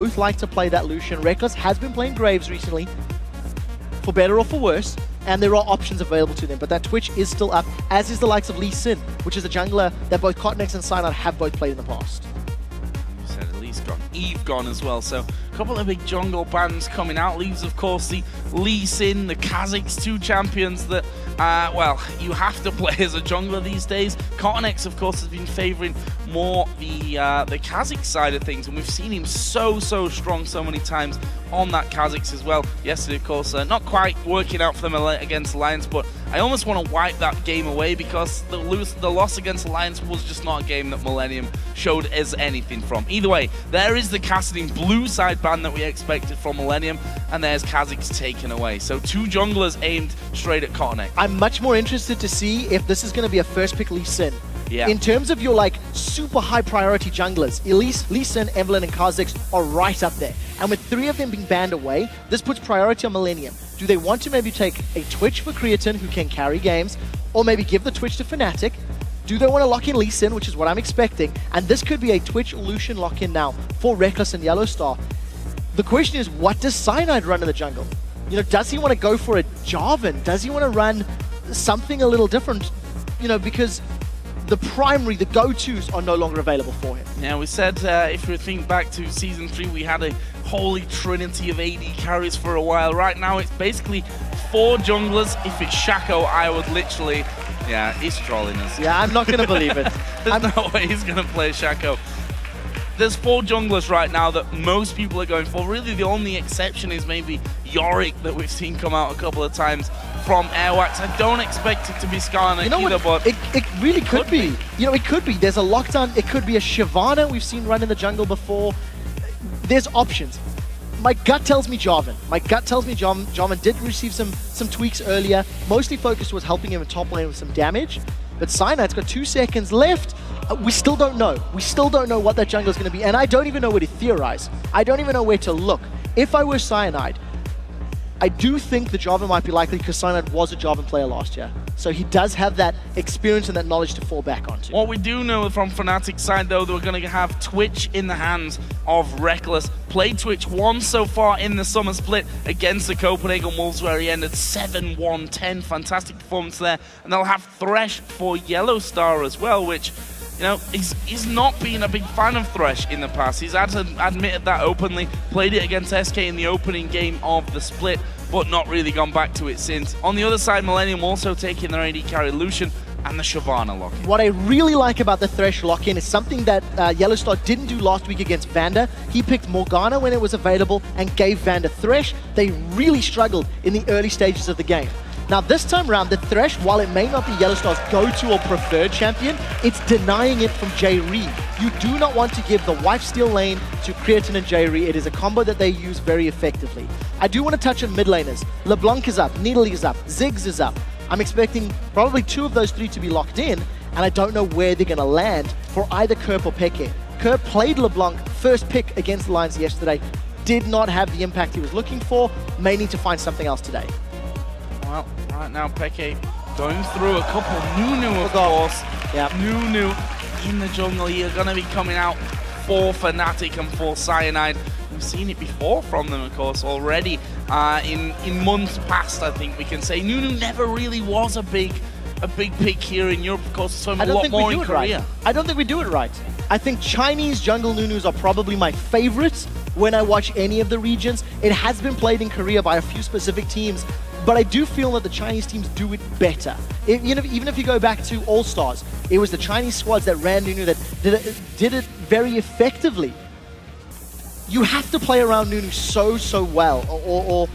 both like to play that Lucian. Rekkles has been playing Graves recently, for better or for worse, and there are options available to them. But that Twitch is still up, as is the likes of Lee Sin, which is a jungler that both Kottenx and Cyanide have both played in the past. You said at least gone. Eve gone as well, so a couple of big jungle bands coming out. Leaves, of course, the Lee Sin, the Kazakhs, two champions that, well, you have to play as a jungler these days. Kottenx, of course, has been favouring more the Kazakh side of things, and we've seen him so strong so many times on that Kazakhs as well. Yesterday, of course, not quite working out for them against Alliance, but I almost want to wipe that game away because the loss against Alliance was just not a game that Millenium showed as anything from. Either way, there is the casting blue side ban that we expected from Millenium, and there's Kazakhs taken away. So two junglers aimed straight at Kottenx. I'm much more interested to see if this is going to be a first pick Lee Sin. Yeah. In terms of your like super high priority junglers, Elise, Lee Sin, Evelyn, and Kazakhs are right up there. And with three of them being banned away, this puts priority on Millenium. Do they want to maybe take a Twitch for Creaton, who can carry games, or maybe give the Twitch to Fnatic? Do they want to lock in Lee Sin, which is what I'm expecting? And this could be a Twitch Lucian lock-in now for Rekkles and YellOwStaR. The question is, what does Cyanide run in the jungle? You know, does he want to go for a Jarvan? Does he want to run something a little different? You know, because the primary, the go-tos are no longer available for him. Yeah, we said if we think back to Season 3, we had a holy trinity of AD carries for a while. Right now, it's basically 4 junglers. If it's Shaco, I would literally... Yeah, he's trolling us. Yeah, I'm not going to believe it. There's no way he's going to play Shaco. There's 4 junglers right now that most people are going for. Really, the only exception is maybe Yorick that we've seen come out a couple of times from Airwax. I don't expect it to be Skarner either, but... It really could be. You know, it could be. There's a lockdown. It could be a Shyvana we've seen run in the jungle before. There's options. My gut tells me Jarvan. My gut tells me Jarvan did receive some tweaks earlier. Mostly focused was helping him in top lane with some damage. But Cyanide's got 2 seconds left. We still don't know. We still don't know what that jungle is going to be. And I don't even know where to theorize. I don't even know where to look. If I were Cyanide, I do think the Jarvan might be likely because Cyanide was a Jarvan player last year. So he does have that experience and that knowledge to fall back onto. What we do know from Fnatic's side, though, that we're going to have Twitch in the hands of Rekkles. Played Twitch once so far in the summer split against the Copenhagen Wolves, where he ended 7-1-10. Fantastic performance there. And they'll have Thresh for YellOwStaR as well, which... You know, he's not been a big fan of Thresh in the past. He's admitted that openly. Played it against SK in the opening game of the split, but not really gone back to it since. On the other side, Millenium also taking their AD carry Lucian and the Shyvana lock-in. What I really like about the Thresh lock-in is something that YellOwStaR didn't do last week against Vander. He picked Morgana when it was available and gave Vander Thresh. They really struggled in the early stages of the game. Now this time around, the Thresh, while it may not be YellOwStar's go-to or preferred champion, it's denying it from Jree. You do not want to give the wife steal lane to Creaton and Jree. It is a combo that they use very effectively. I do want to touch on mid laners. LeBlanc is up, Nidalee is up, Ziggs is up. I'm expecting probably 2 of those 3 to be locked in, and I don't know where they're going to land for either Kerp or Peke. Kerp played LeBlanc first pick against Alliance yesterday, did not have the impact he was looking for, may need to find something else today. Well, right now Peke going through a couple. Nunu, of course. Yep. Nunu in the jungle here, going to be coming out for Fnatic and for Cyanide. We've seen it before from them, of course, already in months past, I think we can say. Nunu never really was a big pick here in Europe, of course, so a lot more in Korea. Right. I don't think we do it right. I think Chinese jungle Nunus are probably my favorites when I watch any of the regions. It has been played in Korea by a few specific teams, but I do feel that the Chinese teams do it better. Even if you go back to All-Stars, it was the Chinese squads that ran Nunu that did it very effectively. You have to play around Nunu so well, or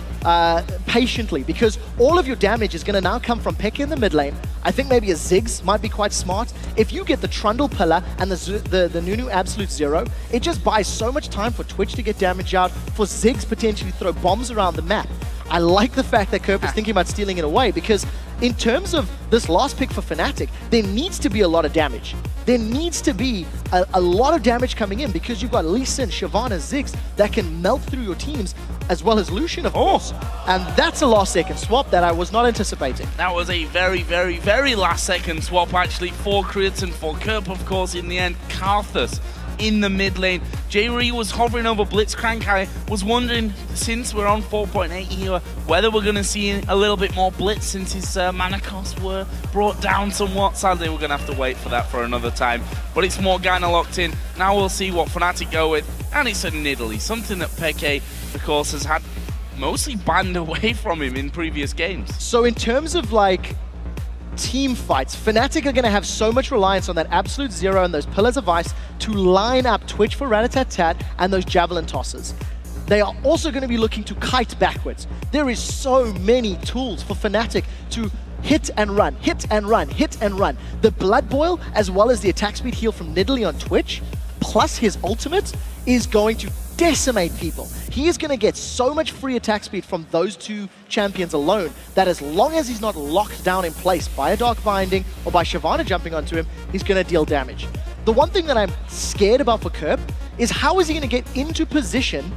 patiently, because all of your damage is going to now come from Peke in the mid lane. I think maybe a Ziggs might be quite smart. If you get the Trundle Pillar and the Nunu Absolute Zero, it just buys so much time for Twitch to get damage out, for Ziggs potentially throw bombs around the map. I like the fact that Kerp is thinking about stealing it away, because in terms of this last pick for Fnatic, there needs to be a lot of damage. There needs to be a lot of damage coming in, because you've got Lee Sin, Shyvana, Ziggs that can melt through your teams, as well as Lucian, of course. And that's a last-second swap that I was not anticipating. That was a very last-second swap, actually, for Creaton, for Kerp, of course, in the end. Karthus in the mid lane. Jree was hovering over Blitzcrank. I was wondering, since we're on 4.8 here, whether we're going to see a little bit more Blitz since his mana costs were brought down somewhat. Sadly, we're going to have to wait for that for another time. But it's Morgana locked in. Now we'll see what Fnatic go with. And it's a Nidalee, something that xPeke, of course, has had mostly banned away from him in previous games. So in terms of like team fights, Fnatic are going to have so much reliance on that Absolute Zero and those Pillars of Ice to line up Twitch for Rat-a-tat-tat and those Javelin tosses. They are also going to be looking to kite backwards. There is so many tools for Fnatic to hit and run, hit and run, hit and run. The Blood Boil, as well as the attack speed heal from Nidalee on Twitch, plus his ultimate, is going to decimate people. He is going to get so much free attack speed from those two champions alone that as long as he's not locked down in place by a Dark Binding or by Shyvana jumping onto him, he's going to deal damage. The one thing that I'm scared about for Kerp is how is he going to get into position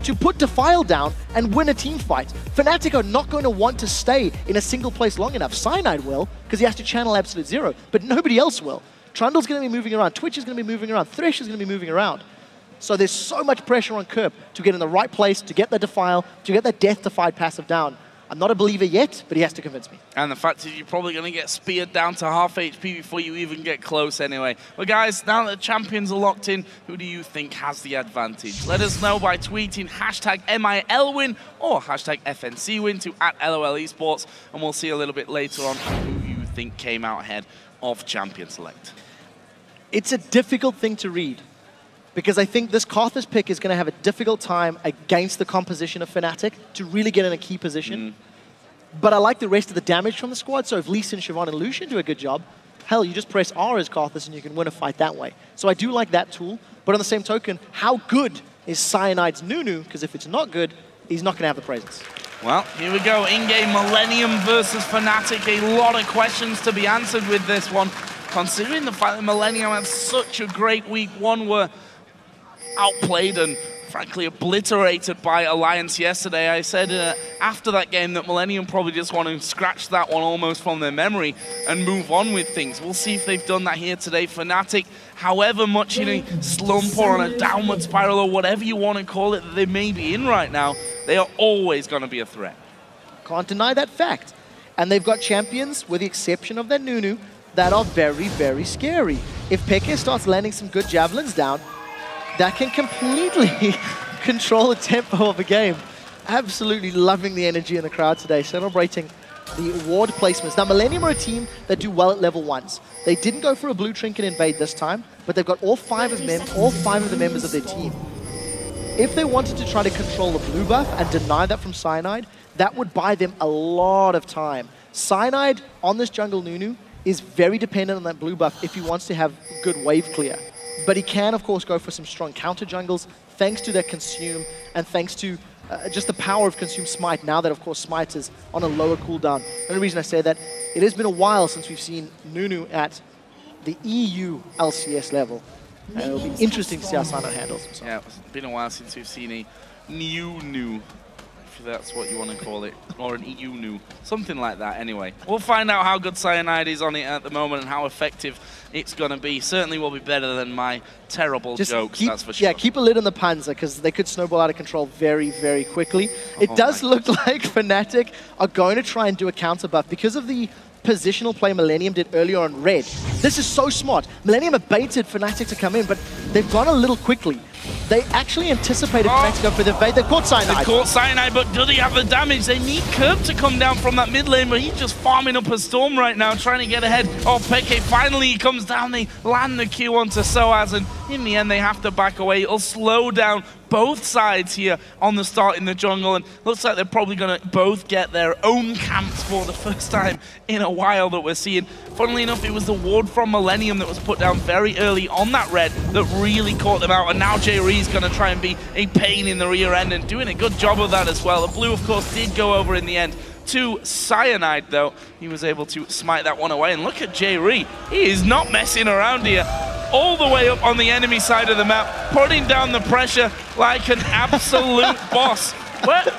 to put Defile down and win a team fight. Fnatic are not going to want to stay in a single place long enough. Cyanide will, because he has to channel Absolute Zero, but nobody else will. Trundle's going to be moving around, Twitch is going to be moving around, Thresh is going to be moving around. So there's so much pressure on Kerp to get in the right place, to get the Defile, to get that Death-Defied passive down. I'm not a believer yet, but he has to convince me. And the fact is you're probably going to get speared down to half HP before you even get close anyway. But guys, now that the champions are locked in, who do you think has the advantage? Let us know by tweeting hashtag #MILWin or hashtag FNCWin to @LOLEsports, and we'll see a little bit later on who you think came out ahead of Champion Select. It's a difficult thing to read, because I think this Karthus pick is going to have a difficult time against the composition of Fnatic to really get in a key position. But I like the rest of the damage from the squad, so if Lee Sin, Shyvana, and Lucian do a good job, hell, you just press R as Karthus and you can win a fight that way. So I do like that tool, but on the same token, how good is Cyanide's Nunu? Because if it's not good, he's not going to have the presence. Well, here we go, in-game Millenium versus Fnatic. A lot of questions to be answered with this one, considering the fact that Millenium had such a great week one, were outplayed and frankly obliterated by Alliance yesterday. I said after that game that Millenium probably just want to scratch that one almost from their memory and move on with things. We'll see if they've done that here today. Fnatic, however much in a slump or on a downward spiral or whatever you want to call it that they may be in right now, they are always going to be a threat. Can't deny that fact. And they've got champions, with the exception of their Nunu, that are very, very scary. If xPeke starts landing some good javelins down, that can completely control the tempo of a game. Absolutely loving the energy in the crowd today, celebrating the ward placements. Now, Millenium are a team that do well at level 1s. They didn't go for a blue trinket invade this time, but they've got all five of the members of their team. If they wanted to try to control the blue buff and deny that from Cyanide, that would buy them a lot of time. Cyanide on this jungle Nunu is very dependent on that blue buff if he wants to have good wave clear. But he can, of course, go for some strong counter jungles, thanks to their Consume, and thanks to just the power of Consume Smite, now that, of course, Smite is on a lower cooldown. The only reason I say that, it has been a while since we've seen Nunu at the EU LCS level. And it'll be interesting to see how Cyanide handles himself. Yeah, it's been a while since we've seen a new, if that's what you want to call it, or an EU new, something like that anyway. We'll find out how good Cyanide is on it at the moment and how effective it's going to be. Certainly will be better than my terrible jokes, that's for sure. Yeah, keep a lid on the Panzer, because they could snowball out of control very, very quickly. It does look like Fnatic are going to try and do a counter buff because of the positional play Millenium did earlier on red. This is so smart. Millenium have baited Fnatic to come in, but they've gone a little quickly. They actually anticipated Fnatic to go for the invade. They caught Cyanide. They caught Cyanide, but do they have the damage? They need Kerp to come down from that mid lane, but he's just farming up a storm right now, trying to get ahead of xPeke. Finally, he comes down. They land the Q onto sOAZ, and in the end, they have to back away. It'll slow down both sides here on the start in the jungle, and looks like they're probably going to both get their own camps for the first time in a while that we're seeing. Funnily enough, it was the ward from Millenium that was put down very early on that red that really caught them out, and now Jree is going to try and be a pain in the rear end and doing a good job of that as well. The blue, of course, did go over in the end to Cyanide, though. He was able to smite that one away, and look at Jree. He is not messing around here. All the way up on the enemy side of the map, putting down the pressure like an absolute boss.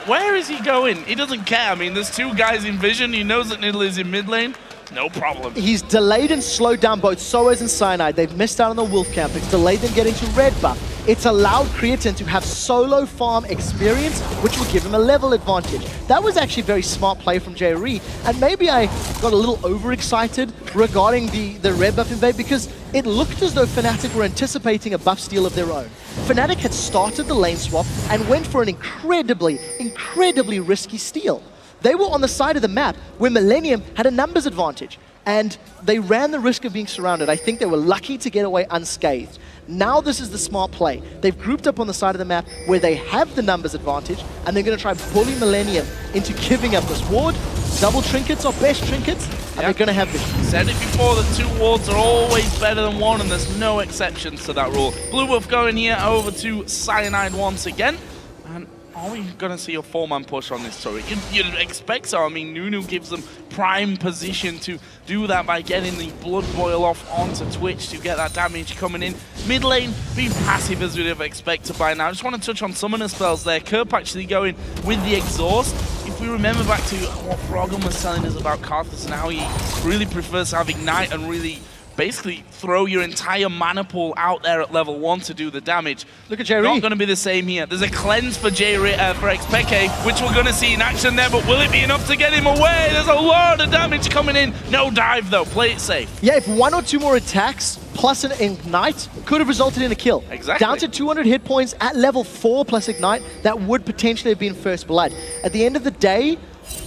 Where is he going? He doesn't care. I mean, there's two guys in vision. He knows that Nidalee is in mid lane. No problem. He's delayed and slowed down both sOAZ and Cyanide. They've missed out on the Wolf Camp. It's delayed them getting to red buff. It's allowed Creaton to have solo farm experience, which will give him a level advantage. That was actually a very smart play from Jree, and maybe I got a little overexcited regarding the red buff invade because it looked as though Fnatic were anticipating a buff steal of their own. Fnatic had started the lane swap and went for an incredibly risky steal. They were on the side of the map where Millenium had a numbers advantage, and they ran the risk of being surrounded. I think they were lucky to get away unscathed. Now this is the smart play. They've grouped up on the side of the map where they have the numbers advantage, and they're going to try bully Millenium into giving up this ward. Double trinkets are best trinkets, and they're going to have this. Said it before that 2 wards are always better than 1, and there's no exceptions to that rule. Blue buff going here over to Cyanide once again. And are we going to see a 4-man push on this turret? You'd expect so. I mean, Nunu gives them prime position to do that by getting the Blood Boil off onto Twitch to get that damage coming in. Mid lane being passive as we'd have expected by now. I just want to touch on summoner spells there. Kerp actually going with the exhaust. If we remember back to what Froggen was telling us about Karthus and how he really prefers to have Ignite and really basically throw your entire mana pool out there at level 1 to do the damage. Look at Jree. Not going to be the same here. There's a cleanse for Jree, for xPeke, which we're going to see in action there, but will it be enough to get him away? There's a lot of damage coming in. No dive though, play it safe. Yeah, if 1 or 2 more attacks plus an Ignite could have resulted in a kill. Exactly. Down to 200 hit points at level 4 plus Ignite, that would potentially have been first blood. At the end of the day,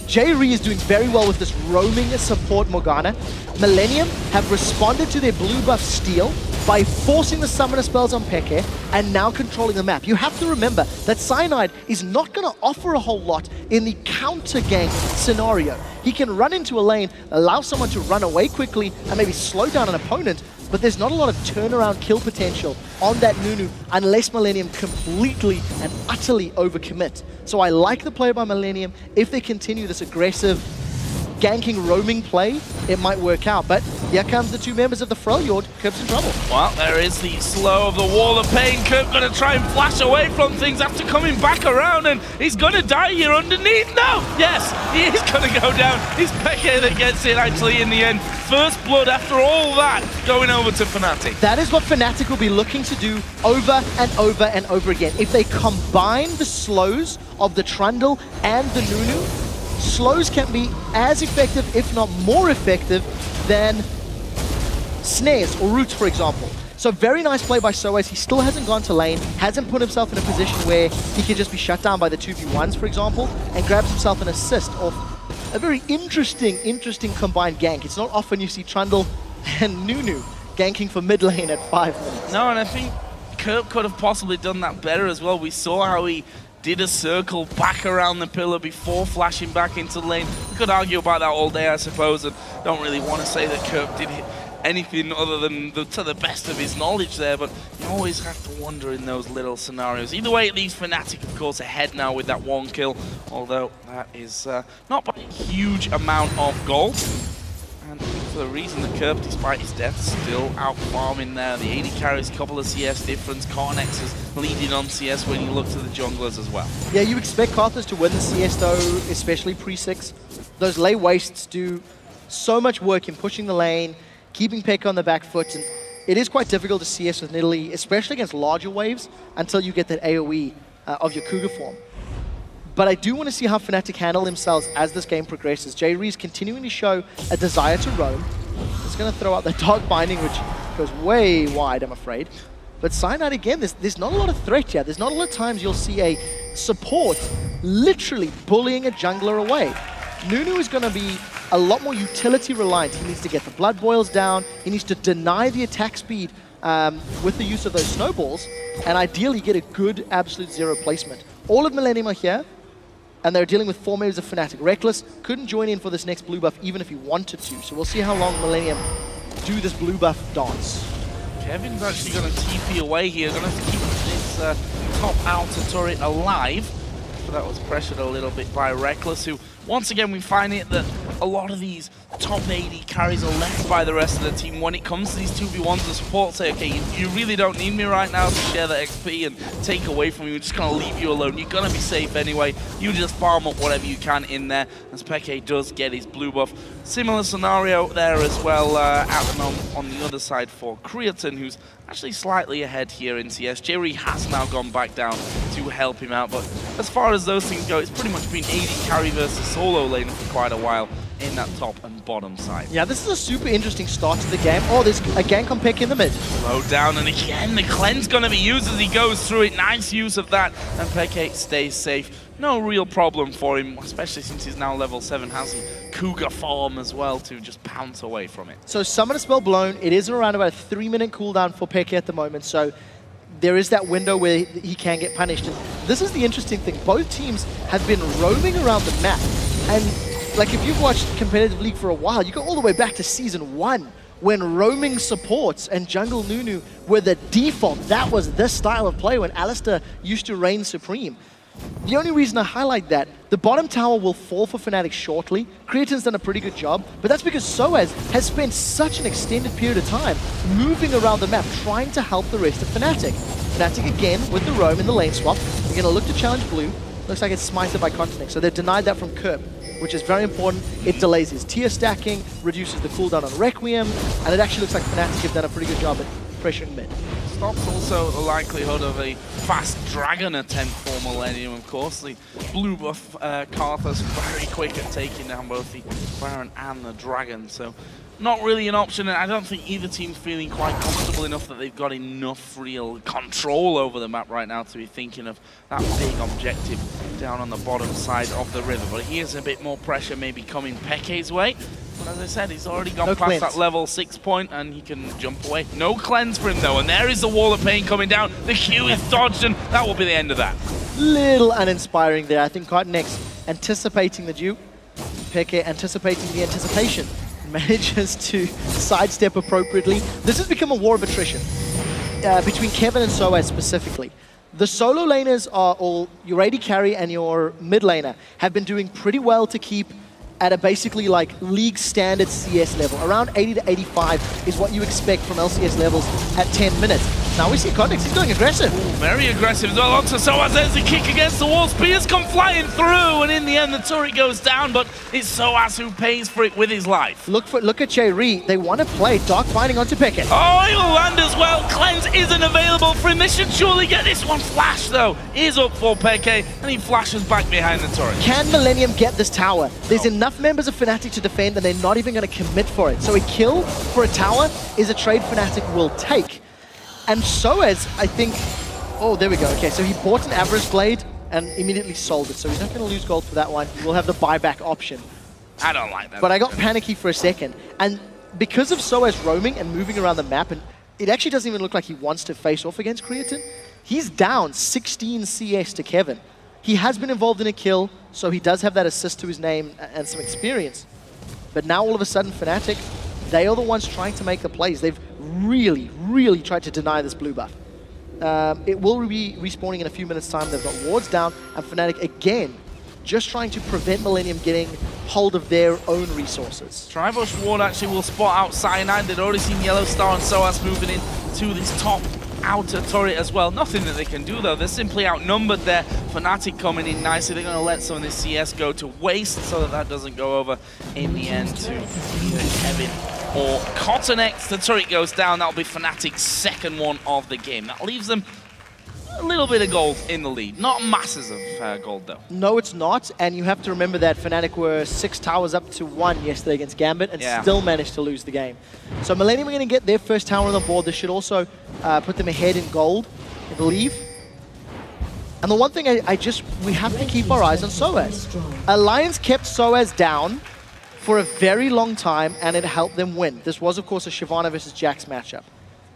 Jree is doing very well with this roaming support Morgana. Millenium have responded to their blue buff steal by forcing the summoner spells on Peke and now controlling the map. You have to remember that Cyanide is not going to offer a whole lot in the counter gank scenario. He can run into a lane, allow someone to run away quickly and maybe slow down an opponent, but there's not a lot of turnaround kill potential on that Nunu unless Millenium completely and utterly overcommit. So I like the play by Millenium. If they continue this aggressive ganking roaming play, it might work out. But here comes the 2 members of the Freljord. Kerp's in trouble. Well, there is the slow of the Wall of Pain. Kerp going to try and flash away from things after coming back around, and he's going to die here underneath. No! Yes, he is going to go down. It's Peke that gets it actually in the end. First blood after all that, going over to Fnatic. That is what Fnatic will be looking to do over and over and over again. If they combine the slows of the Trundle and the Nunu, slows can be as effective, if not more effective, than snares or roots, for example. So very nice play by sOAZ. He still hasn't gone to lane, hasn't put himself in a position where he can just be shut down by the 2v1s, for example, and grabs himself an assist off a very interesting combined gank. It's not often you see Trundle and Nunu ganking for mid lane at 5 minutes. No, and I think Kerp could have possibly done that better as well. We saw how he did a circle back around the pillar before flashing back into the lane. We could argue about that all day, I suppose, and don't really want to say that Kerp did anything other than to the best of his knowledge there, but you always have to wonder in those little scenarios. Either way, it leaves Fnatic, of course, ahead now with that 1 kill, although that is not by a huge amount of gold. And for the reason that Kerp, despite his death, still out farming there. The AD carries a couple of CS difference. Kottenx is leading on CS when you look to the junglers as well. Yeah, you expect Karthus to win the CS though, especially pre-6. Those lay wastes do so much work in pushing the lane, keeping Peke on the back foot, and it is quite difficult to CS with Nidalee, especially against larger waves, until you get that AoE of your Cougar form. But I do want to see how Fnatic handle themselves as this game progresses. Jree is continuing to show a desire to roam. He's going to throw out the Dark Binding, which goes way wide, I'm afraid. But Cyanide, again, there's not a lot of threat here. There's not a lot of times you'll see a support literally bullying a jungler away. Nunu is going to be a lot more utility reliant. He needs to get the blood boils down. He needs to deny the attack speed with the use of those snowballs, and ideally get a good absolute zero placement. All of Millenium are here, and they're dealing with 4 members of Fnatic. Rekkles couldn't join in for this next blue buff even if he wanted to, so we'll see how long Millenium do this blue buff dance. Kevin's actually going to TP away here, going to have to keep this top outer turret alive. that was pressured a little bit by Rekkles, who, once again, we find it that a lot of these top AD carries are left by the rest of the team. When it comes to these 2v1s, the support say, okay, you really don't need me right now to share the XP and take away from you. We're just going to leave you alone. You're going to be safe anyway. You just farm up whatever you can in there, as xPeke does get his blue buff. Similar scenario there as well at the moment on the other side for Creaton, who's actually slightly ahead here in CS. Jree has now gone back down to help him out, but as far as those things go, it's pretty much been AD carry versus solo lane for quite a while in that top and bottom side. Yeah, this is a super interesting start to the game. Oh, there's a gank on Pick in the mid. Low down, and again, the cleanse going to be used as he goes through it. Nice use of that, and xPeke stays safe. No real problem for him, especially since he's now level 7, has the Cougar farm as well to just pounce away from it. So Summoner Spell blown, it is around about a 3-minute cooldown for Peke at the moment, so there is that window where he can get punished. And this is the interesting thing, both teams have been roaming around the map, and like if you've watched competitive League for a while, you go all the way back to Season 1, when roaming supports and jungle Nunu were the default. That was the style of play when LCS used to reign supreme. The only reason I highlight that, the bottom tower will fall for Fnatic shortly. Creaton's done a pretty good job, but that's because sOAZ has spent such an extended period of time moving around the map, trying to help the rest of Fnatic. Fnatic again with the roam in the lane swap. They're going to look to challenge blue. Looks like it's smited by Kottenx, so they've denied that from Kerp, which is very important. It delays his tier stacking, reduces the cooldown on Requiem, and it actually looks like Fnatic have done a pretty good job at pressuring mid. Stops also the likelihood of a fast dragon attempt for Millenium, of course. The blue buff Karthus very quick at taking down both the Baron and the dragon, so not really an option, and I don't think either team's feeling quite comfortable enough that they've got enough real control over the map right now to be thinking of that big objective down on the bottom side of the river. But here's a bit more pressure maybe coming Peke's way. But as I said, he's already gone past that level 6 point and he can jump away. No cleanse for him though, and there is the wall of pain coming down. The Q is dodged, and that will be the end of that. Little uninspiring there. I think Kottenx anticipating the dupe, Peke anticipating the anticipation, manages to sidestep appropriately. This has become a war of attrition between Kevin and sOAZ specifically. The solo laners are all, your AD carry and your mid laner have been doing pretty well to keep at a basically like league standard CS level. Around 80 to 85 is what you expect from LCS levels at 10 minutes. Now we see Kottenx, he's going aggressive. Ooh, very aggressive as well. Onto sOAZ, there's a kick against the wall. Spears come flying through, and in the end the turret goes down, but it's sOAZ who pays for it with his life. Look at Jree. They want to play Dark Binding onto Peke. Oh, he will land as well. Cleanse isn't available for him. They should surely get this one. Flash, though, is up for Peke, and he flashes back behind the turret. Can Millenium get this tower? There's enough members of Fnatic to defend, and they're not even going to commit for it. So a kill for a tower is a trade Fnatic will take. And sOAZ, I think... Oh, there we go. Okay, so he bought an Avarice Blade and immediately sold it. So he's not going to lose gold for that one. He will have the buyback option. I don't like that. But I got panicky for a second. And because of sOAZ roaming and moving around the map, and it actually doesn't even look like he wants to face off against Creaton, he's down 16 CS to Kevin. He has been involved in a kill, so he does have that assist to his name and some experience. But now all of a sudden, Fnatic, they are the ones trying to make the plays. They've really tried to deny this blue buff. It will be respawning in a few minutes' time. They've got wards down, and Fnatic again just trying to prevent Millenium getting hold of their own resources. Tribush ward actually will spot out Cyanide. They'd already seen YellOwStaR and sOAZ moving in to this top outer turret as well. Nothing that they can do though. They're simply outnumbered there. Fnatic coming in nicely. They're going to let some of this CS go to waste so that doesn't go over in the end to either Kevin or Kottenx. The turret goes down. That'll be Fnatic's second one of the game. That leaves them a little bit of gold in the lead. Not masses of gold though. No, it's not. And you have to remember that Fnatic were 6 towers up to 1 yesterday against Gambit and still managed to lose the game. So Millenium are going to get their first tower on the board. This should also put them ahead in gold, I believe. And the one thing we have to keep our eyes on sOAZ. Alliance kept sOAZ down for a very long time, and it helped them win. This was, of course, a Shyvana versus Jax matchup.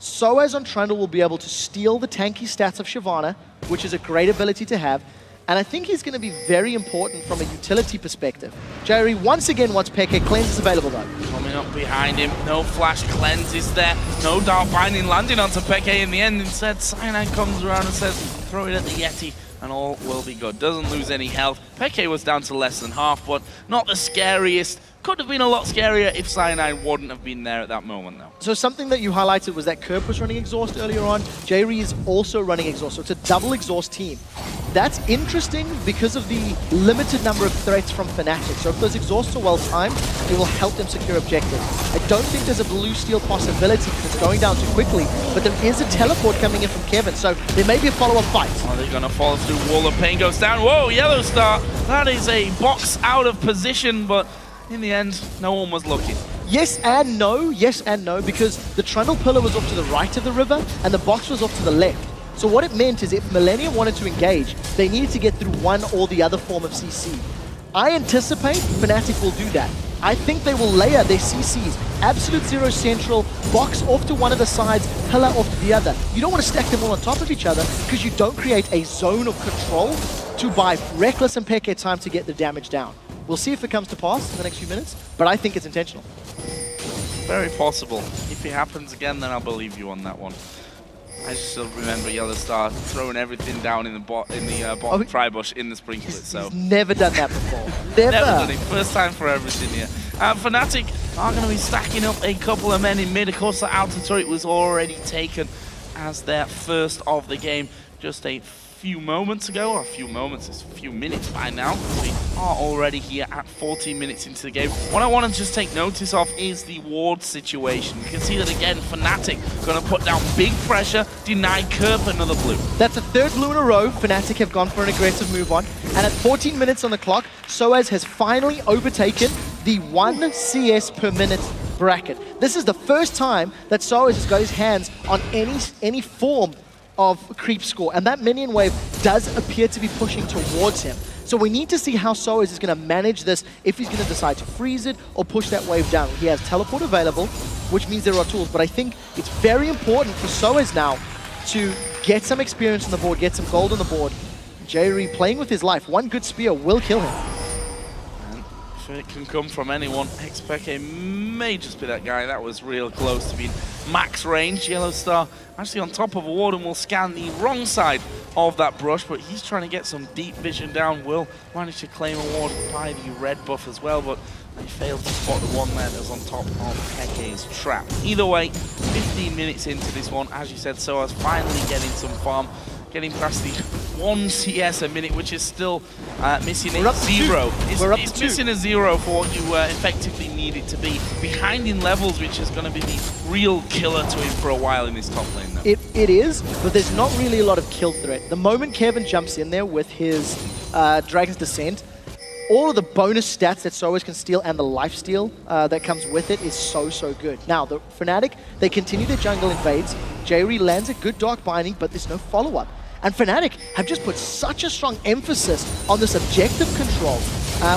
sOAZ on Trundle will be able to steal the tanky stats of Shyvana, which is a great ability to have. And I think he's going to be very important from a utility perspective. Jree once again wants Peke. Cleanse is available though. Coming up behind him, no flash cleanse is there. No Dark Binding landing onto Peke in the end. Instead, Cyanide comes around and says, throw it at the Yeti. and all will be good. Doesn't lose any health. Peke was down to less than half, but not the scariest. Could have been a lot scarier if Cyanide wouldn't have been there at that moment, though. So something that you highlighted was that Kerp was running exhaust earlier on. Jree is also running exhaust, so it's a double exhaust team. That's interesting because of the limited number of threats from Fnatic. So if those exhausts are well timed, it will help them secure objectives. I don't think there's a blue steel possibility because it's going down too quickly, but there is a teleport coming in from Kevin, so there may be a follow-up fight. Are they going to follow through? Wall of Pain goes down. Whoa, YellOwStaR. That is a box out of position, but in the end, no one was looking. Yes and no, because the Trundle pillar was off to the right of the river and the box was off to the left. So what it meant is if Millenium wanted to engage, they needed to get through one or the other form of CC. I anticipate Fnatic will do that. I think they will layer their CCs, Absolute Zero Central, box off to one of the sides, pillar off to the other. You don't want to stack them all on top of each other because you don't create a zone of control to buy Rekkles and Peke time to get the damage down. We'll see if it comes to pass in the next few minutes, but I think it's intentional. Very possible. If it happens again, then I'll believe you on that one. I still remember YellOwStaR throwing everything down in the bottom tri-bush in the sprinklers. So he's never done that before. Never done it. First time for everything here. Fnatic are going to be stacking up a couple of men in mid. Of course, the outer turret was already taken as their first of the game just a few moments ago, or a few moments, it's a few minutes by now. We are already here at 14 minutes into the game. What I want to just take notice of is the ward situation. You can see that again, Fnatic going to put down big pressure, deny Kerp another blue. That's a third blue in a row. Fnatic have gone for an aggressive move on. And at 14 minutes on the clock, sOAZ has finally overtaken the 1 CS per minute bracket. This is the first time that sOAZ has got his hands on any form of creep score, and that minion wave does appear to be pushing towards him. So we need to see how sOAZ is going to manage this, if he's going to decide to freeze it or push that wave down. He has teleport available, which means there are tools, but I think it's very important for sOAZ now to get some experience on the board, get some gold on the board. Jree playing with his life. One good spear will kill him. And if it can come from anyone, xPeke may just be that guy. That was real close to being max range. YellOwStaR actually on top of a ward and will scan the wrong side of that brush, but he's trying to get some deep vision down. Will manage to claim a ward by the red buff as well, but they failed to spot the one there that was on top of Peke's trap. Either way, 15 minutes into this one, as you said, sOAZ finally getting some farm, getting past the 1 CS a minute, which is still missing a 0. It's missing a 0 for what you effectively need it to be. Behind in levels, which is going to be the real killer to him for a while in this top lane, though. It is, but there's not really a lot of kill threat. The moment Kevin jumps in there with his Dragon's Descent, all of the bonus stats that sOAZ can steal and the lifesteal that comes with it is so good. Now, the Fnatic, they continue their jungle invades. Jree lands a good Dark Binding, but there's no follow-up. And Fnatic have just put such a strong emphasis on this objective control.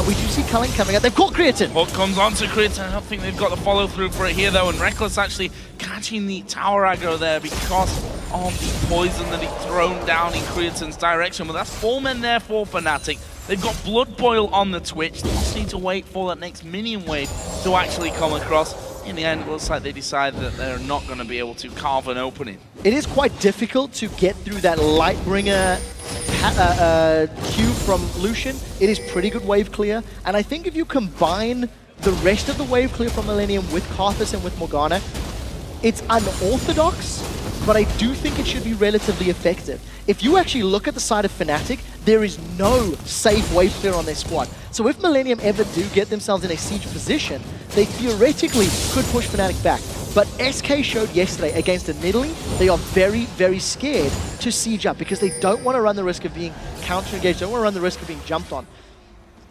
We do see Cologne coming out. They've caught Creaton. Hook comes onto Creaton. I don't think they've got the follow-through for it here, though. And Rekkles actually catching the tower aggro there because of the poison that he's thrown down in Creaton's direction. But that's 4 men there for Fnatic. They've got Blood Boil on the Twitch. They just need to wait for that next minion wave to actually come across. In the end, it looks like they decided that they're not going to be able to carve an opening. It is quite difficult to get through that Lightbringer queue from Lucian. It is pretty good wave clear. And I think if you combine the rest of the wave clear from Millenium with Karthus and with Morgana, it's unorthodox, but I do think it should be relatively effective. If you actually look at the side of Fnatic, there is no safe wave clear on their squad. So if Millenium ever do get themselves in a siege position, they theoretically could push Fnatic back. But SK showed yesterday against a Nidalee, they are very scared to siege up because they don't want to run the risk of being counter-engaged, don't want to run the risk of being jumped on.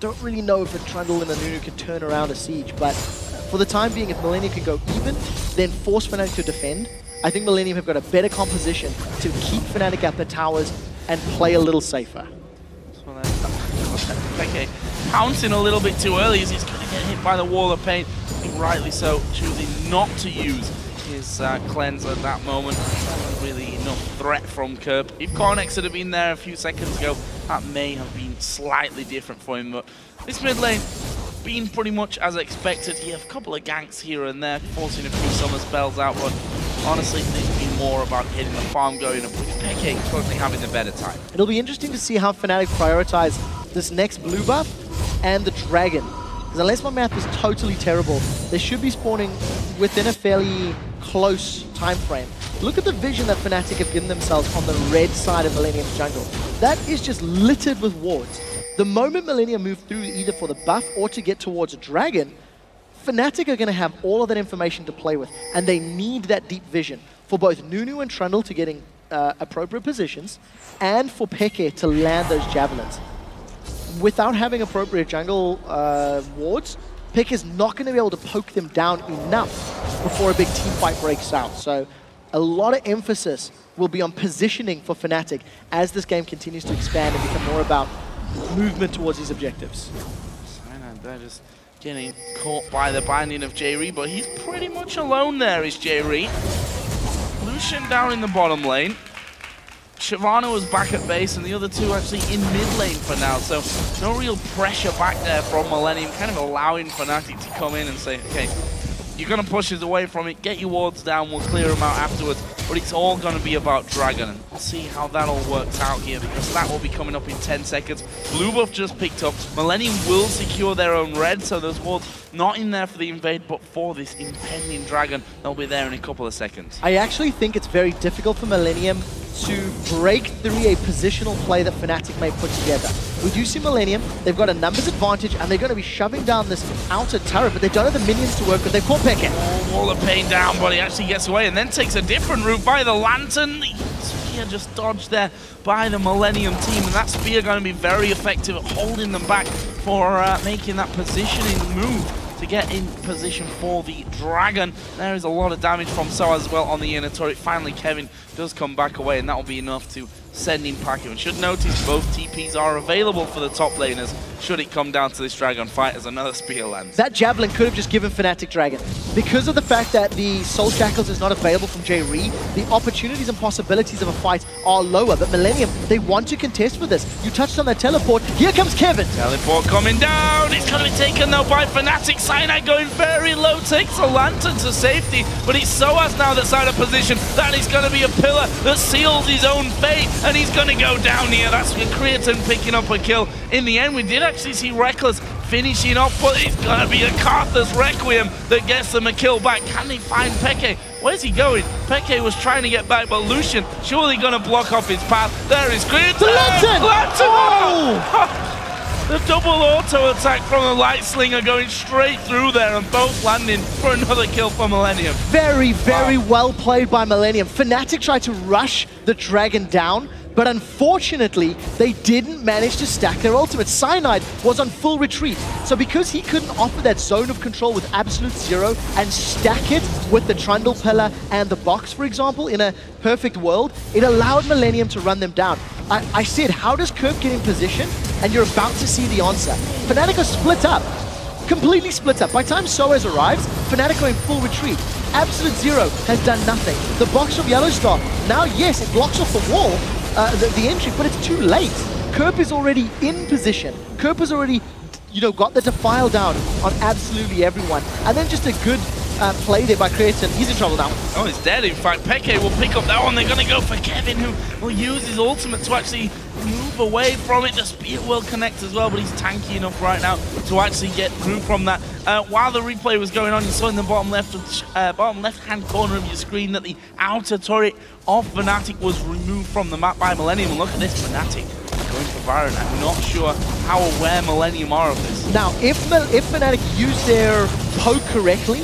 Don't really know if a Trundle and a Nunu can turn around a siege, but for the time being, if Millenium can go even, then force Fnatic to defend, I think Millenium have got a better composition to keep Fnatic at the towers and play a little safer. Okay, pouncing a little bit too early as he's going to get hit by the wall of pain. I think rightly so, choosing not to use his cleanse at that moment. Not really enough threat from Kerp. If Kottenx had been there a few seconds ago, that may have been slightly different for him. But this mid lane, been pretty much as expected. He has a couple of ganks here and there, forcing a few summer spells out, but honestly, they've been more about getting the farm going, and xPeke totally having the better time. It'll be interesting to see how Fnatic prioritize this next blue buff and the dragon. Because unless my math is totally terrible, they should be spawning within a fairly close time frame. Look at the vision that Fnatic have given themselves on the red side of Millenium's jungle. That is just littered with wards. The moment Millenium move through either for the buff or to get towards a dragon, Fnatic are going to have all of that information to play with, and they need that deep vision for both Nunu and Trundle to get in appropriate positions, and for Peke to land those javelins. Without having appropriate jungle wards, Peke is not going to be able to poke them down enough before a big team fight breaks out. So a lot of emphasis will be on positioning for Fnatic as this game continues to expand and become more about movement towards these objectives. Cyanide, they're just getting caught by the binding of Jree, but he's pretty much alone there, is Jree. Lucian down in the bottom lane. Shyvana was back at base, and the other two actually in mid lane for now, so no real pressure back there from Millenium, kind of allowing Fnatic to come in and say, okay, you're going to push us away from it, get your wards down, we'll clear them out afterwards, but it's all going to be about Dragon, and we'll see how that all works out here, because that will be coming up in 10 seconds. Blue buff just picked up. Millenium will secure their own red, so those wards not in there for the invade, but for this impending Dragon, they'll be there in a couple of seconds. I actually think it's very difficult for Millenium to break through a positional play that Fnatic may put together. We do see Millenium, they've got a numbers advantage, and they're going to be shoving down this outer turret, but they don't have the minions to work with. They've caught Peke. Oh, Wall of Pain down, but he actually gets away and then takes a different route by the Lantern. The spear just dodged there by the Millenium team, and that spear going to be very effective at holding them back for making that positioning move to get in position for the Dragon. There is a lot of damage from sOAZ as well on the inner turret. Finally, Kevin does come back away, and that will be enough to send in Pacquiao. And should notice both TPs are available for the top laners should it come down to this Dragon fight as another spear lands. That Javelin could have just given Fnatic Dragon. Because of the fact that the Soul Shackles is not available from Jree, the opportunities and possibilities of a fight are lower. But Millenium, they want to contest for this. You touched on that teleport. Here comes Kevin. Teleport coming down. It's going to be taken though by Fnatic. Cyanide going very low. Takes a Lantern to safety. But it's sOAZ now that's out of position. That is going to be a pillar that seals his own fate. And he's going to go down here. That's with Creaton picking up a kill. In the end, we did actually see Rekkles finishing off, but it's going to be a Karthus Requiem that gets them a kill back. Can they find Peke? Where's he going? Peke was trying to get back, but Lucian surely going to block off his path. There is Creaton! The Lantern! Oh! The double auto attack from the Light Slinger going straight through there, and both landing for another kill for Millenium. Very, very well played by Millenium. Fnatic tried to rush the Dragon down, but unfortunately, they didn't manage to stack their ultimate. Cyanide was on full retreat, so because he couldn't offer that zone of control with absolute zero and stack it with the Trundle Pillar and the box, for example, in a perfect world, it allowed Millenium to run them down. I said, how does Kerp get in position? And you're about to see the answer. Fnatic are split up, completely split up. By the time sOAZ arrives, Fnatic are in full retreat. Absolute Zero has done nothing. The box of YellOwStaR, now yes, it blocks off the wall, the entry, but it's too late. Kerp is already in position. Kerp has already, got the defile down on absolutely everyone. And then just a good play there by Creaton. He's in trouble now. Oh, he's dead. In fact, Peke will pick up that one. They're going to go for Kevin, who will use his ultimate to actually move away from it. The spear will connect as well, but he's tanky enough right now to actually get through from that. While the replay was going on, you saw in the bottom left-hand corner of your screen that the outer turret of Fnatic was removed from the map by Millenium. And look at this, Fnatic going for Baron. I'm not sure how aware Millenium are of this. Now, if Fnatic use their poke correctly,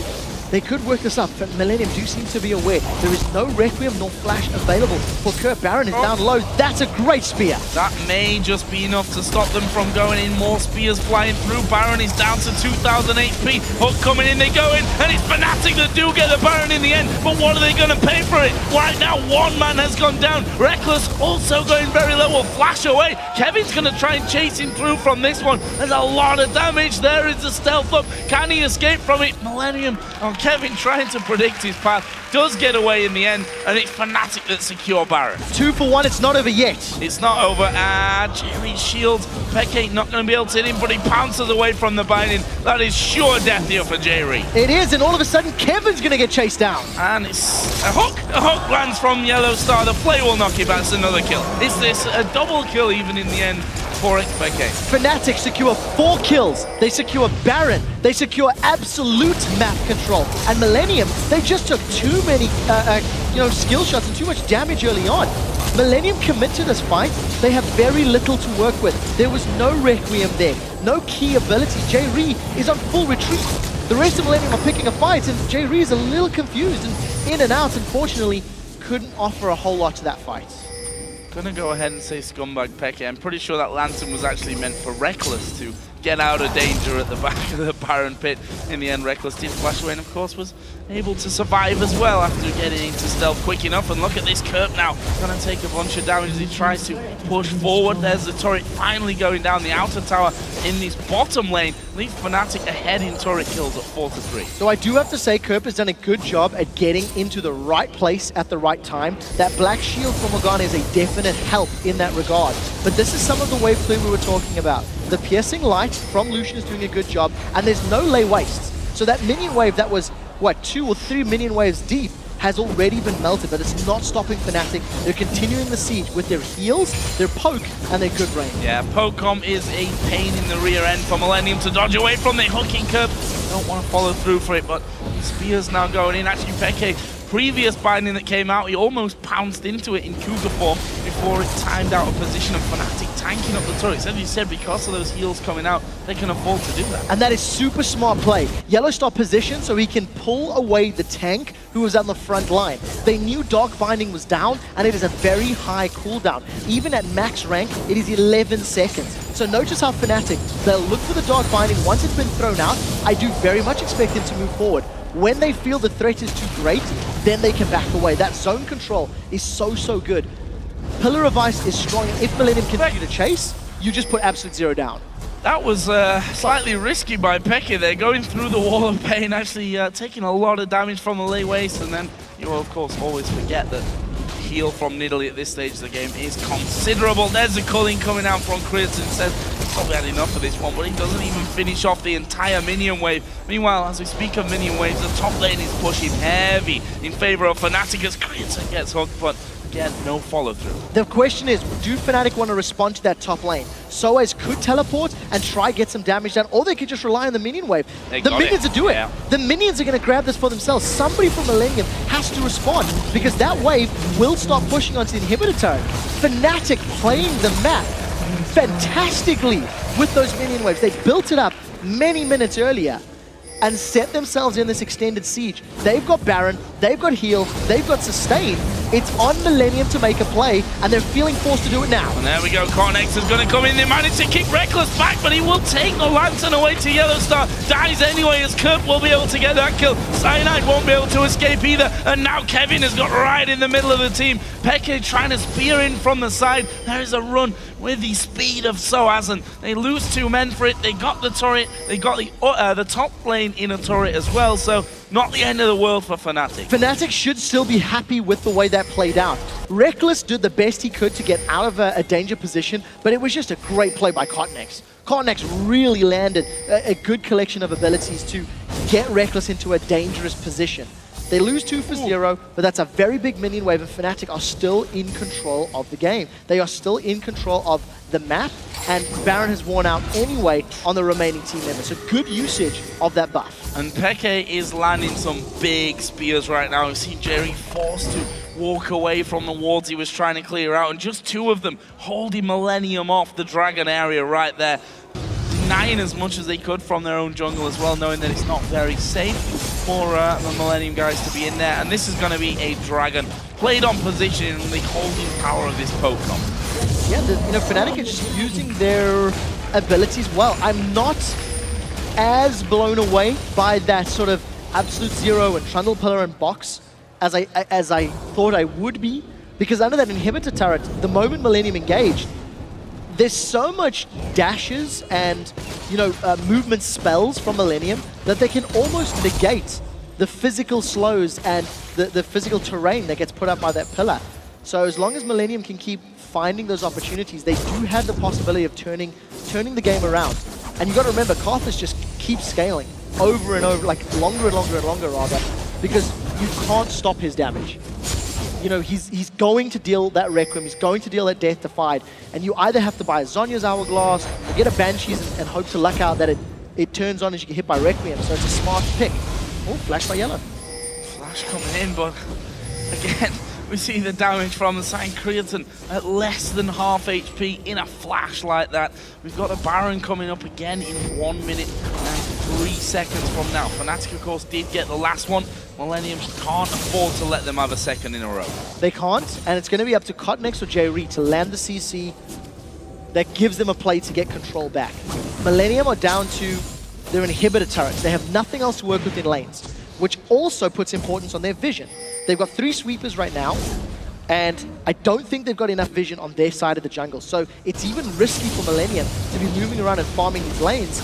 they could work this up, but Millenium do seem to be aware. There is no Requiem nor Flash available for Kerp. Baron is down low. That's a great spear. That may just be enough to stop them from going in. More spears flying through. Baron is down to 2,000 HP. Hook coming in, they go in, and it's Fnatic that do get the Baron in the end. But what are they going to pay for it? Right now, one man has gone down. Rekkles also going very low. Will flash away. Kevin's going to try and chase him through from this one. There's a lot of damage. There is the stealth up. Can he escape from it? Millenium are Kevin, trying to predict his path, does get away in the end, and it's Fnatic that secure Baron. 2 for 1, it's not over yet. It's not over. Jree shields. Peke not going to be able to hit him, but he pounces away from the binding. That is sure death here for Jree. It is, and all of a sudden, Kevin's going to get chased down. And it's a hook. A hook lands from YellOwStaR. The play will knock him back. It's another kill. Is this a double kill even in the end for xPeke? Fnatic secure 4 kills. They secure Baron. They secure absolute map control. And Millenium, they just took too many skill shots and too much damage early on. Millenium commit to this fight. They have very little to work with. There was no Requiem there, no key ability. Jree is on full retreat. The rest of Millenium are picking a fight, and Jree is a little confused and in and out. Unfortunately, couldn't offer a whole lot to that fight. Gonna go ahead and say scumbag Peke. I'm pretty sure that lantern was actually meant for Rekkles to get out of danger at the back of the Baron pit. In the end, Rekkles did flash away and of course was able to survive as well after getting into stealth quick enough. And look at this Kerp now, gonna take a bunch of damage as he tries to push forward. There's the turret finally going down the outer tower in this bottom lane. Leaves Fnatic ahead in turret kills at 4-3. So I do have to say Kerp has done a good job at getting into the right place at the right time. That black shield from Morgana is a definite help in that regard. But this is some of the wave play we were talking about. The piercing light from Lucian is doing a good job, and there's no lay wastes. So that minion wave that was, what, 2 or 3 minion waves deep has already been melted, but it's not stopping Fnatic. They're continuing the siege with their heals, their poke, and their good range. Yeah, Pokecom is a pain in the rear end for Millenium to dodge away from the hooking Kerp. Don't want to follow through for it, but Spear's now going in. Actually, Peke, previous binding that came out, he almost pounced into it in Cougar form before it timed out of position, and Fnatic tanking up the turrets. As you said, because of those heals coming out, they can afford to do that. And that is super smart play. YellOwStaR positioned so he can pull away the tank who was on the front line. They knew Dark Binding was down, and it is a very high cooldown. Even at max rank, it is 11 seconds. So notice how Fnatic, they'll look for the Dark Binding. Once it's been thrown out, I do very much expect them to move forward. When they feel the threat is too great, then they can back away. That zone control is so good. Pillar of Ice is strong, and if Millenium continue to chase, you just put absolute 0 down. That was slightly risky by Peke there, going through the wall of pain, actually taking a lot of damage from the lay waste, and then you will of course always forget that heal from Nidalee at this stage of the game is considerable. There's a culling coming out from Creaton, says he's probably had enough of this one, but he doesn't even finish off the entire minion wave. Meanwhile, as we speak of minion waves, the top lane is pushing heavy in favor of Fnatic as Creaton gets hooked, but again, no follow-through. The question is, do Fnatic want to respond to that top lane? sOAZ could teleport and try get some damage down, or they could just rely on the minion wave. The minions are doing it. The minions are going to grab this for themselves. Somebody from Millenium has to respond, because that wave will start pushing onto the inhibitor turret. Fnatic playing the map fantastically with those minion waves. They built it up many minutes earlier and set themselves in this extended siege. They've got Baron, they've got heal, they've got sustain. It's on Millenium to make a play, and they're feeling forced to do it now. And there we go, Kottenx is going to come in. They managed to kick Rekkles back, but he will take the lantern away to YellOwStaR. Dies anyway, as Kerp will be able to get that kill. Cyanide won't be able to escape either, and now Kevin has got right in the middle of the team. Peke trying to spear in from the side. There is a run with the speed of sOAZ, and they lose 2 men for it. They got the turret, they got the top lane in a turret as well, so not the end of the world for Fnatic. Fnatic should still be happy with the way that played out. Rekkles did the best he could to get out of a danger position, but it was just a great play by Kottenx. Kottenx really landed a good collection of abilities to get Rekkles into a dangerous position. They lose 2 for 0, but that's a very big minion wave, and Fnatic are still in control of the game. They are still in control of the map, and Baron has worn out anyway on the remaining team members. So good usage of that buff. And Peke is landing some big spears right now. We've seen Jree forced to walk away from the wards he was trying to clear out, and just 2 of them holding Millenium off the dragon area right there. Denying as much as they could from their own jungle as well, knowing that it's not very safe for the Millenium guys to be in there. And this is going to be a dragon played on position and the holding power of this Pokemon. Yeah, Fnatic is just using their abilities well. I'm not as blown away by that sort of Absolute Zero and Trundle Pillar and Box as I thought I would be, because under that inhibitor turret, the moment Millenium engaged, there's so much dashes and movement spells from Millenium that they can almost negate the physical slows and the physical terrain that gets put up by that pillar. So as long as Millenium can keep finding those opportunities, they do have the possibility of turning the game around. And you've got to remember, Karthus just keeps scaling over and over, like longer and longer and longer rather, because you can't stop his damage. You know, he's going to deal that Requiem, he's going to deal that Death Defied, and you either have to buy a Zhonya's Hourglass or get a Banshee's and hope to luck out that it turns on as you get hit by Requiem, so it's a smart pick. Oh, flash by Yellow. Flash coming in, but again, we see the damage from the side. Creaton at less than half HP in a flash like that. We've got a Baron coming up again in 1 minute and 3 seconds from now. Fnatic, of course, did get the last one. Millenium can't afford to let them have a second in a row. They can't, and it's going to be up to Kottenx or Jree to land the CC that gives them a play to get control back. Millenium are down to their inhibitor turrets. They have nothing else to work with in lanes, which also puts importance on their vision. They've got 3 sweepers right now, and I don't think they've got enough vision on their side of the jungle. So it's even risky for Millenium to be moving around and farming these lanes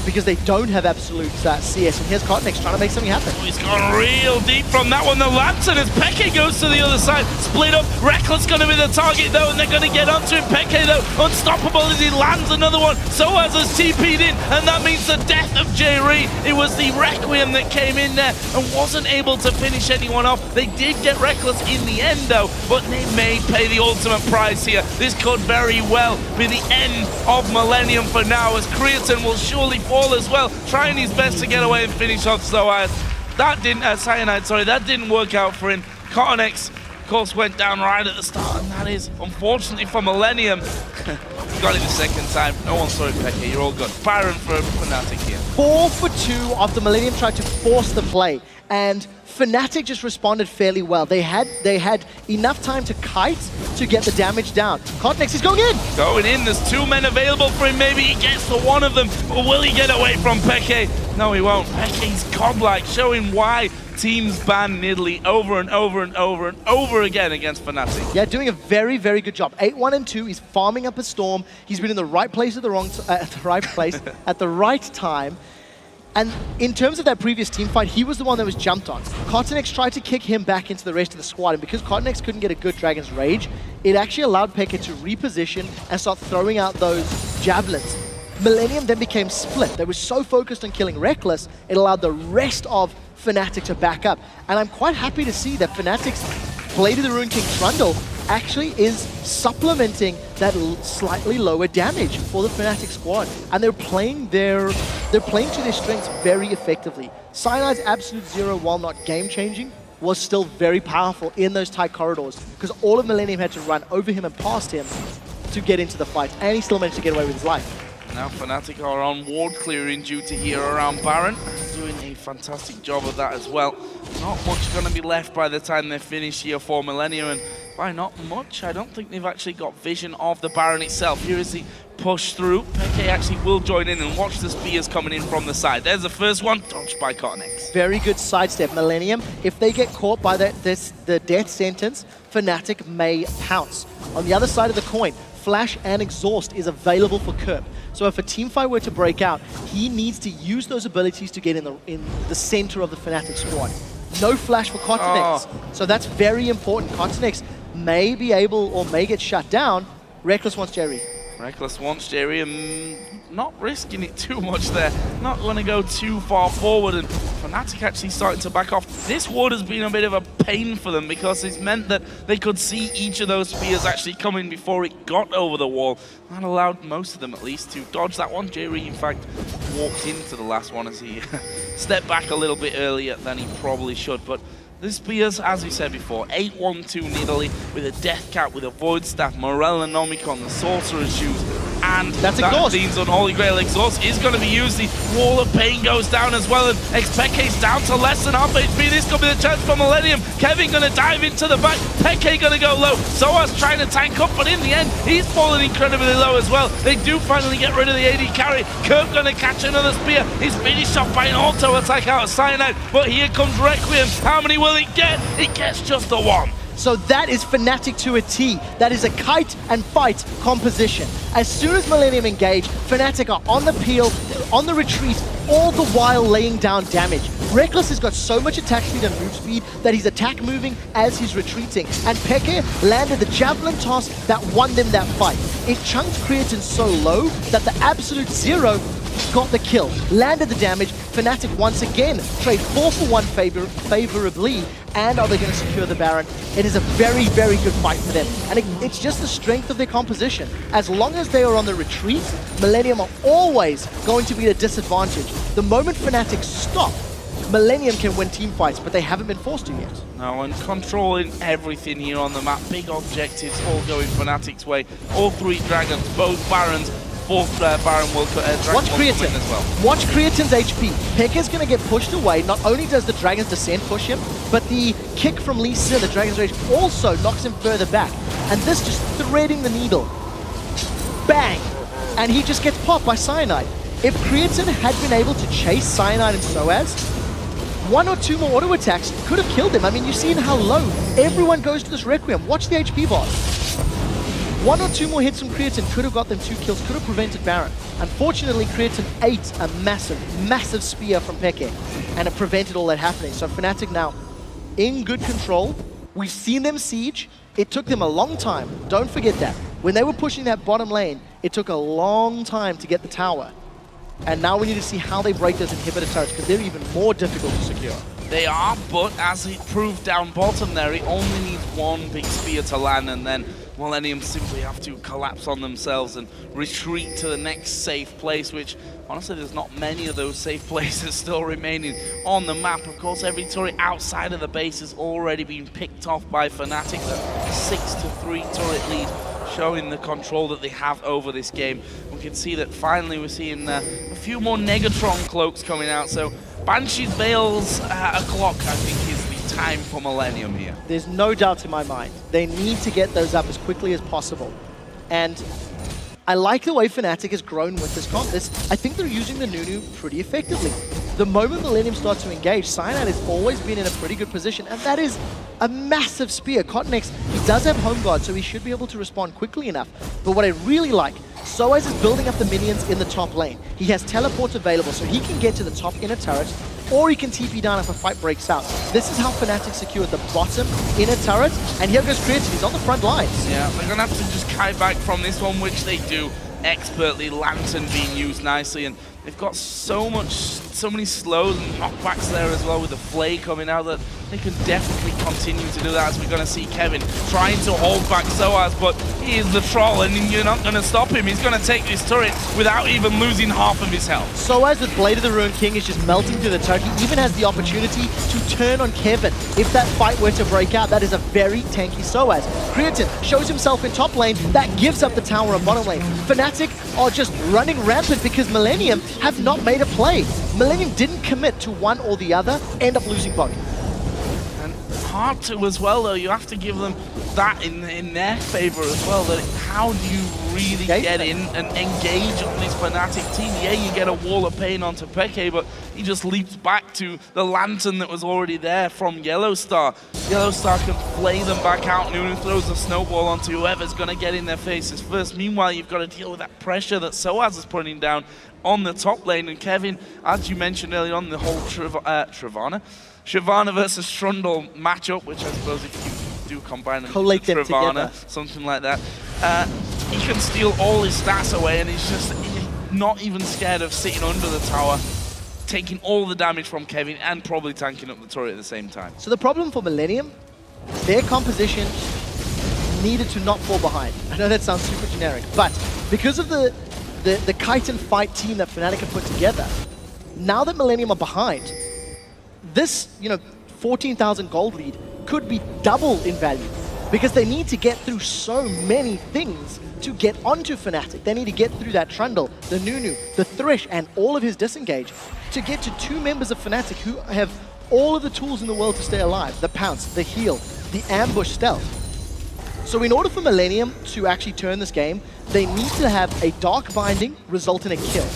because they don't have absolute CS. And here's Kottenx trying to make something happen. He's gone real deep from that one. The Lantern as Peke goes to the other side. Split up. Rekkles going to be the target though, and they're going to get onto him. Peke though, unstoppable as he lands another one. sOAZ has TP'd in, and that means the death of Jree. It was the Requiem that came in there and wasn't able to finish anyone off. They did get Rekkles in the end though, but they may pay the ultimate price here. This could very well be the end of Millenium for now, as Creaton will surely fall as well, trying his best to get away and finish off sOAZ. That didn't, Cyanide, sorry, that didn't work out for him. Kottenx, of course, went down right at the start, and that is, unfortunately for Millenium, got it the second time. No one saw it, Peke, you're all good. Baron for Fnatic here. 4 for 2 after Millenium tried to force the play, and Fnatic just responded fairly well. They had enough time to kite to get the damage down. Kottenx is going in! Going in, there's 2 men available for him. Maybe he gets to one of them, but will he get away from Peke? No, he won't. Peke's godlike, showing why teams ban Nidalee over and over and over and over again against Fnatic. Yeah, doing a very, very good job. 8-1 and 2, he's farming up a Storm. He's been in the right place at the right place at the right time. And in terms of that previous team fight, he was the one that was jumped on. Kottenx tried to kick him back into the rest of the squad, and because Kottenx couldn't get a good Dragon's Rage, it actually allowed Peke to reposition and start throwing out those javelins. Millenium then became split. They were so focused on killing Rekkles, it allowed the rest of Fnatic to back up. And I'm quite happy to see that Fnatic's Blade of the Ruined King Trundle actually is supplementing that slightly lower damage for the Fnatic squad, and they're playing to their strengths very effectively. Cyanide's absolute zero, while not game-changing, was still very powerful in those tight corridors because all of Millenium had to run over him and past him to get into the fight, and he still managed to get away with his life. Now Fnatic are on ward clearing duty here around Baron, doing a fantastic job of that as well. Not much going to be left by the time they finish here for Millenium, and by not much, I don't think they've actually got vision of the Baron itself. Here is the push through. Peke actually will join in and watch the spears coming in from the side. There's the first one, dodged by Kottenx. Very good sidestep. Millenium, if they get caught by the death sentence, Fnatic may pounce. On the other side of the coin, Flash and Exhaust is available for Kerp. So if a team fight were to break out, he needs to use those abilities to get in the center of the Fnatic squad. No Flash for Kottenx. So that's very important. Kottenx may be able or may get shut down. Rekkles wants Jree. Rekkles wants Jree, and not risking it too much there. Not going to go too far forward, and Fnatic actually starting to back off. This ward has been a bit of a pain for them because it's meant that they could see each of those spears actually coming before it got over the wall. That allowed most of them at least to dodge that one. Jree, in fact, walked into the last one as he stepped back a little bit earlier than he probably should. But the spears, as we said before, 8-1-2 Nidalee with a Death Cap, with a Void Staff, Morellonomicon, the Sorcerer's Shoes, and that's that Exhaust. Dean's Unholy Grail Exhaust is going to be used. The Wall of Pain goes down as well, and xPeke's down to less than half HP. This could be the chance for Millenium. Kevin going to dive into the back. Peke going to go low. sOAZ trying to tank up, but in the end, he's fallen incredibly low as well. They do finally get rid of the AD carry. Kerp going to catch another spear. He's finished off by an auto attack out of Cyanide, but here comes Requiem. How many will it get? It gets just the one. So that is Fnatic to a T. That is a kite and fight composition. As soon as Millenium engage, Fnatic are on the peel, on the retreat, all the while laying down damage. Rekkles has got so much attack speed and move speed that he's attack moving as he's retreating. And xPeke landed the javelin toss that won them that fight. It chunked Creaton so low that the absolute zero got the kill, landed the damage. Fnatic once again trade 4-for-1 favorably, and are they going to secure the Baron? It is a very, very good fight for them, and it's just the strength of their composition. As long as they are on the retreat, Millenium are always going to be at a disadvantage. The moment Fnatic stop, Millenium can win team fights, but they haven't been forced to yet. No, and controlling everything here on the map, big objectives all going Fnatic's way. All 3 dragons, both Barons. 4th Baron will Watch Creaton as well. Watch Creaton's HP. xPeke's going to get pushed away. Not only does the Dragon's Descent push him, but the kick from Lee Sin, the Dragon's Rage, also knocks him further back. And this just threading the needle. Bang! And he just gets popped by Cyanide. If Creaton had been able to chase Cyanide and sOAZ, 1 or 2 more auto attacks could have killed him. I mean, you've seen how low everyone goes to this Requiem. Watch the HP bar. 1 or 2 more hits from Creaton could have got them 2 kills, could have prevented Baron. Unfortunately, Creaton ate a massive, massive spear from xPeke, and it prevented all that happening. So Fnatic now in good control. We've seen them siege. It took them a long time. Don't forget that. When they were pushing that bottom lane, it took a long time to get the tower. And now we need to see how they break those inhibitor turrets, because they're even more difficult to secure. They are, but as it proved down bottom there, it only needs 1 big spear to land, and then Millenium simply have to collapse on themselves and retreat to the next safe place, which honestly there's not many of those safe places still remaining on the map. Of course, every turret outside of the base has already been picked off by Fnatic. The 6-3 turret lead, showing the control that they have over this game. We can see that finally we're seeing a few more Negatron cloaks coming out, so Banshee's Veils o'clock, I think, is the time for Millenium here. There's no doubt in my mind. They need to get those up as quickly as possible. And I like the way Fnatic has grown with this comp. I think they're using the Nunu pretty effectively. The moment Millenium starts to engage, Cyanide has always been in a pretty good position, and that is a massive spear. Kottenx, he does have home guard, so he should be able to respond quickly enough. But what I really like, sOAZ is building up the minions in the top lane. He has teleports available, so he can get to the top inner turret, or he can TP down if a fight breaks out. This is how Fnatic secured the bottom inner turret, and here goes Creaton, he's on the front lines. Yeah, they're going to have to just kite back from this one, which they do expertly. Lantern being used nicely, and they've got so many slows and knockbacks there as well, with the Flay coming out, that they can definitely continue to do that, as we're going to see Kevin trying to hold back sOAZ, but he is the troll, and you're not going to stop him. He's going to take this turret without even losing half of his health. sOAZ with Blade of the Ruined King is just melting through the turret. He even has the opportunity to turn on Kevin. If that fight were to break out, that is a very tanky sOAZ. Creaton shows himself in top lane. That gives up the tower on bottom lane. Fnatic are just running rampant because Millenium have not made a play. Millenium didn't commit to one or the other, end up losing both. And hard to as well, though. You have to give them that in their favor as well. That how do you really get in and engage on this Fnatic team? Yeah, you get a wall of pain onto xPeke, but he just leaps back to the Lantern that was already there from YellOwStaR. YellOwStaR can play them back out. Nunu throws a snowball onto whoever's going to get in their faces first. Meanwhile, you've got to deal with that pressure that sOAZ is putting down on the top lane. And Kevin, as you mentioned earlier on, the whole Shyvana versus Trundle matchup, which I suppose if you do combine them, collate them together, something like that, he can steal all his stats away, and he's just not even scared of sitting under the tower, taking all the damage from Kevin and probably tanking up the turret at the same time. So the problem for Millenium, their composition needed to not fall behind. I know that sounds super generic, but because of the kite and fight team that Fnatic have put together, now that Millenium are behind, this 14,000 gold lead could be double in value, because they need to get through so many things to get onto Fnatic. They need to get through that Trundle, the Nunu, the Thresh, and all of his disengage to get to 2 members of Fnatic who have all of the tools in the world to stay alive. The Pounce, the Heal, the Ambush Stealth. So in order for Millenium to actually turn this game, they need to have a Dark Binding result in a kill.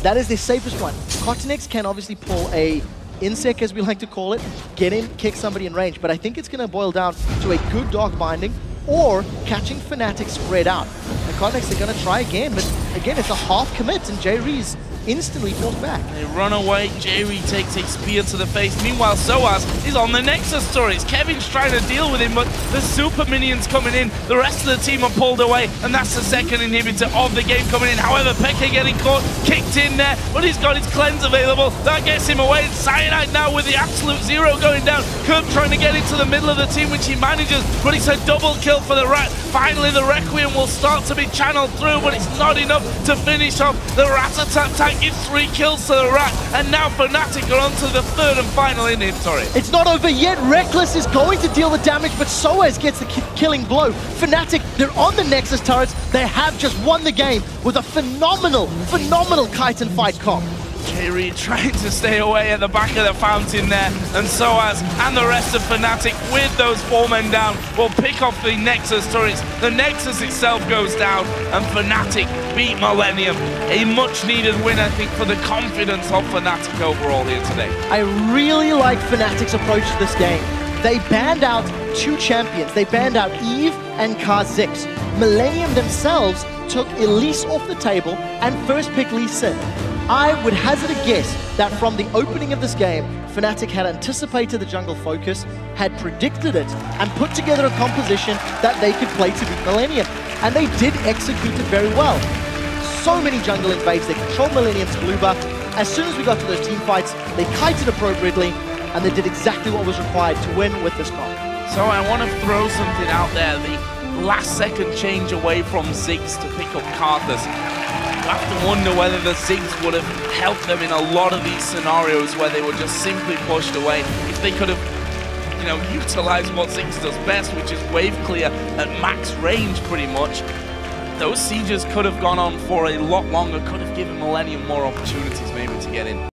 That is the safest one. Kottenx can obviously pull a Insect, as we like to call it, get in, kick somebody in range, but I think it's going to boil down to a good Dark Binding or catching Fnatic spread out. And Kottenx are going to try again, but again, it's a half commit, and Jree's instantly forced back. They run away, Jree takes xPeke to the face. Meanwhile, sOAZ is on the Nexus turret. Kevin's trying to deal with him, but the super minions coming in. The rest of the team are pulled away, and that's the second inhibitor of the game coming in. However, Peke getting caught, kicked in there, but he's got his cleanse available. That gets him away. Cyanide now with the absolute zero going down. Kerp trying to get into the middle of the team, which he manages, but it's a double kill for the Rat. Finally, the Requiem will start to be channeled through, but it's not enough to finish off. The Rat-a-tat tank gives 3 kills to the Rat, and now Fnatic are on to the third and final inhibitor. It's not over yet. Rekkles is going to deal the damage, but sOAZ gets the killing blow. Fnatic, they're on the Nexus turrets. They have just won the game with a phenomenal kite and fight comp. Jree trying to stay away at the back of the fountain there, and sOAZ and the rest of Fnatic with those 4 men down will pick off the Nexus turrets. The Nexus itself goes down, and Fnatic beat Millenium. A much needed win, I think, for the confidence of Fnatic overall here today. I really like Fnatic's approach to this game. They banned out 2 champions. They banned out Eve and Kha'Zix. Millenium themselves took Elise off the table and first pick Lee Sin. I would hazard a guess that from the opening of this game, Fnatic had anticipated the jungle focus, had predicted it, and put together a composition that they could play to beat Millenium. And they did execute it very well. So many jungle invades, they controlled Millennium's blue buff. As soon as we got to those team fights, they kited appropriately, and they did exactly what was required to win with this comp. So I want to throw something out there. The last second change away from Ziggs to pick up Karthus. You have to wonder whether the Ziggs would have helped them in a lot of these scenarios where they were just simply pushed away. If they could have, you know, utilized what Ziggs does best, which is wave clear at max range pretty much, those sieges could have gone on for a lot longer, could have given Millenium more opportunities maybe to get in.